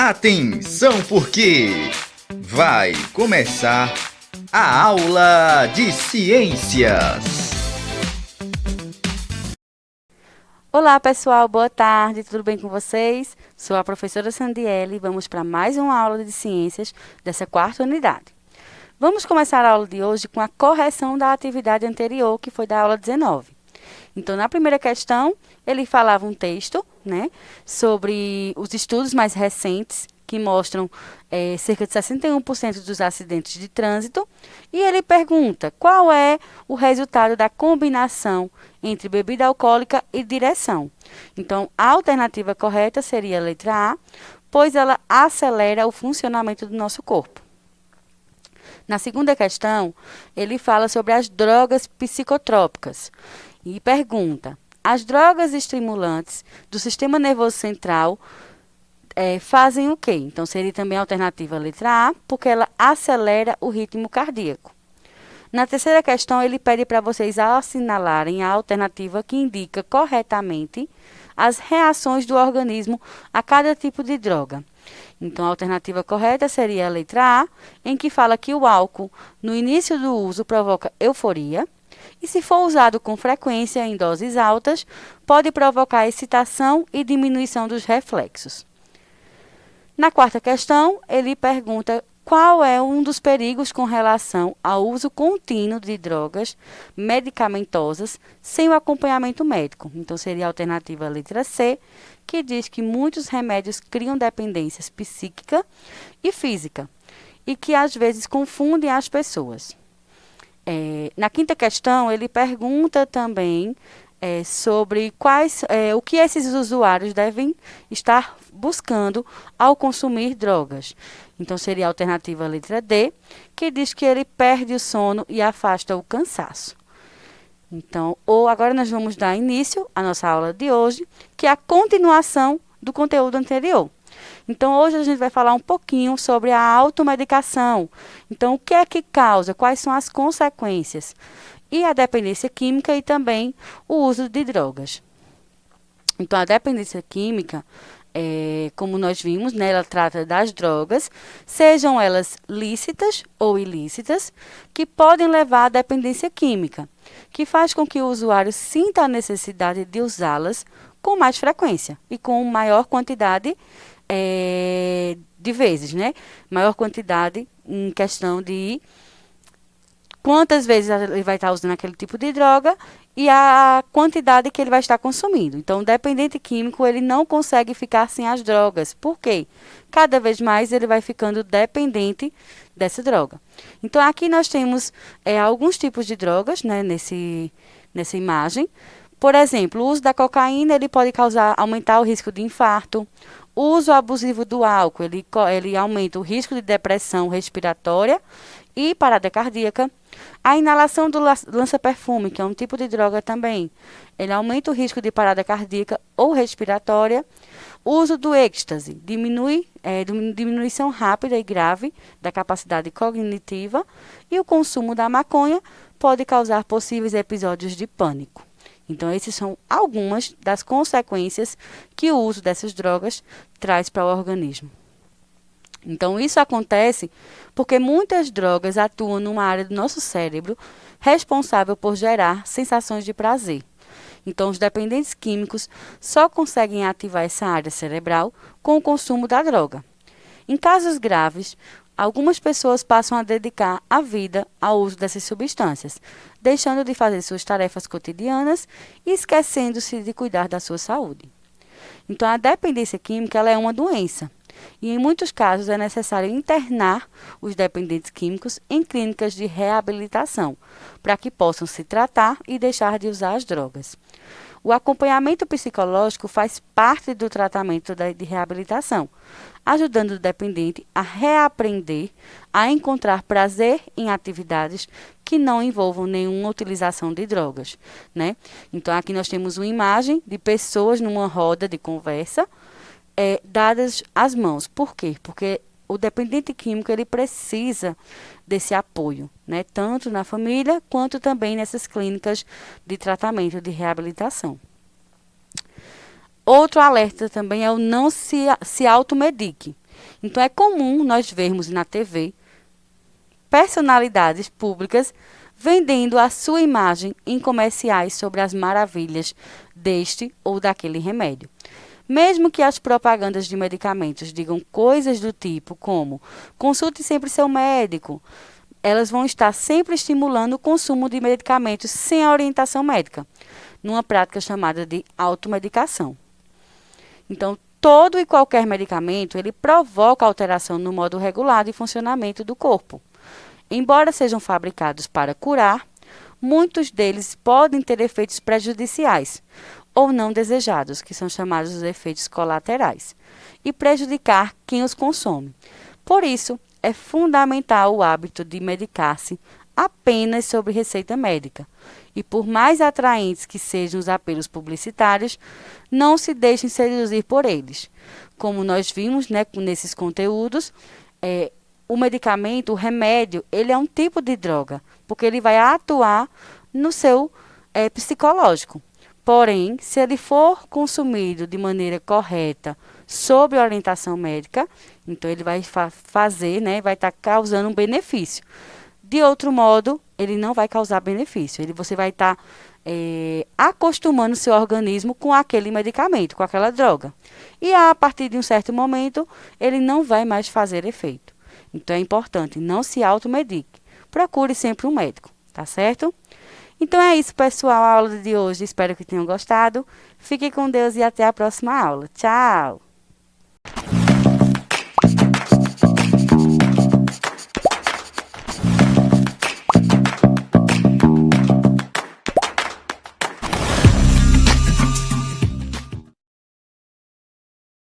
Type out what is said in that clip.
Atenção porque vai começar a aula de ciências. Olá pessoal, boa tarde, tudo bem com vocês? Sou a professora Sandiele e vamos para mais uma aula de ciências dessa quarta unidade. Vamos começar a aula de hoje com a correção da atividade anterior, que foi da aula 19. Então, na primeira questão, ele falava um texto, sobre os estudos mais recentes, que mostram cerca de 61% dos acidentes de trânsito, e ele pergunta qual é o resultado da combinação entre bebida alcoólica e direção. Então, a alternativa correta seria a letra A, pois ela acelera o funcionamento do nosso corpo. Na segunda questão, ele fala sobre as drogas psicotrópicas e pergunta: as drogas estimulantes do sistema nervoso central fazem o quê? Então, seria também a alternativa letra A, porque ela acelera o ritmo cardíaco. Na terceira questão, ele pede para vocês assinalarem a alternativa que indica corretamente as reações do organismo a cada tipo de droga. Então, a alternativa correta seria a letra A, em que fala que o álcool, no início do uso, provoca euforia, e se for usado com frequência em doses altas, pode provocar excitação e diminuição dos reflexos. Na quarta questão, ele pergunta qual é um dos perigos com relação ao uso contínuo de drogas medicamentosas sem o acompanhamento médico. Então, seria a alternativa letra C, que diz que muitos remédios criam dependências psíquica e física e que às vezes confundem as pessoas. Na quinta questão, ele pergunta também sobre o que esses usuários devem estar buscando ao consumir drogas. Então, seria a alternativa letra D, que diz que ele perde o sono e afasta o cansaço. Então, agora nós vamos dar início à nossa aula de hoje, que é a continuação do conteúdo anterior. Então, hoje a gente vai falar um pouquinho sobre a automedicação. Então, o que é que causa? Quais são as consequências? E a dependência química e também o uso de drogas. Então, a dependência química, como nós vimos, ela trata das drogas, sejam elas lícitas ou ilícitas, que podem levar à dependência química, que faz com que o usuário sinta a necessidade de usá-las com mais frequência e com maior quantidade de vezes, Maior quantidade em questão de quantas vezes ele vai estar usando aquele tipo de droga e a quantidade que ele vai estar consumindo. Então, o dependente químico, ele não consegue ficar sem as drogas. Por quê? Cada vez mais ele vai ficando dependente dessa droga. Então, aqui nós temos alguns tipos de drogas, nessa imagem. Por exemplo, o uso da cocaína, ele pode aumentar o risco de infarto. O uso abusivo do álcool, ele aumenta o risco de depressão respiratória e parada cardíaca. A inalação do lança-perfume, que é um tipo de droga também, ele aumenta o risco de parada cardíaca ou respiratória. O uso do êxtase diminuição rápida e grave da capacidade cognitiva. E o consumo da maconha pode causar possíveis episódios de pânico. Então, essas são algumas das consequências que o uso dessas drogas traz para o organismo. Então, isso acontece porque muitas drogas atuam numa área do nosso cérebro responsável por gerar sensações de prazer. Então, os dependentes químicos só conseguem ativar essa área cerebral com o consumo da droga. Em casos graves, algumas pessoas passam a dedicar a vida ao uso dessas substâncias, deixando de fazer suas tarefas cotidianas e esquecendo-se de cuidar da sua saúde. Então, a dependência química ela é uma doença e, em muitos casos, é necessário internar os dependentes químicos em clínicas de reabilitação, para que possam se tratar e deixar de usar as drogas. O acompanhamento psicológico faz parte do tratamento de reabilitação, ajudando o dependente a reaprender a encontrar prazer em atividades que não envolvam nenhuma utilização de drogas, Então, aqui nós temos uma imagem de pessoas numa roda de conversa, dadas as mãos. Por quê? Porque o dependente químico ele precisa desse apoio, tanto na família quanto também nessas clínicas de tratamento de reabilitação. Outro alerta também é o não se automedique. Então, é comum nós vermos na TV personalidades públicas vendendo a sua imagem em comerciais sobre as maravilhas deste ou daquele remédio. Mesmo que as propagandas de medicamentos digam coisas do tipo como consulte sempre seu médico, elas vão estar sempre estimulando o consumo de medicamentos sem a orientação médica, numa prática chamada de automedicação. Então, todo e qualquer medicamento, ele provoca alteração no modo regular de funcionamento do corpo. Embora sejam fabricados para curar, muitos deles podem ter efeitos prejudiciais ou não desejados, que são chamados de efeitos colaterais, e prejudicar quem os consome. Por isso, é fundamental o hábito de medicar-se apenas sob receita médica. E por mais atraentes que sejam os apelos publicitários, não se deixem seduzir por eles. Como nós vimos, né, nesses conteúdos, o medicamento, o remédio, ele é um tipo de droga, porque ele vai atuar no seu psicológico. Porém, se ele for consumido de maneira correta, sob orientação médica, então ele vai fazer, né, vai estar causando um benefício. De outro modo, ele não vai causar benefício. Você vai estar acostumando seu organismo com aquele medicamento, com aquela droga. E a partir de um certo momento, ele não vai mais fazer efeito. Então, é importante, não se automedique. Procure sempre um médico, tá certo? Então, é isso, pessoal, a aula de hoje. Espero que tenham gostado. Fique com Deus e até a próxima aula. Tchau!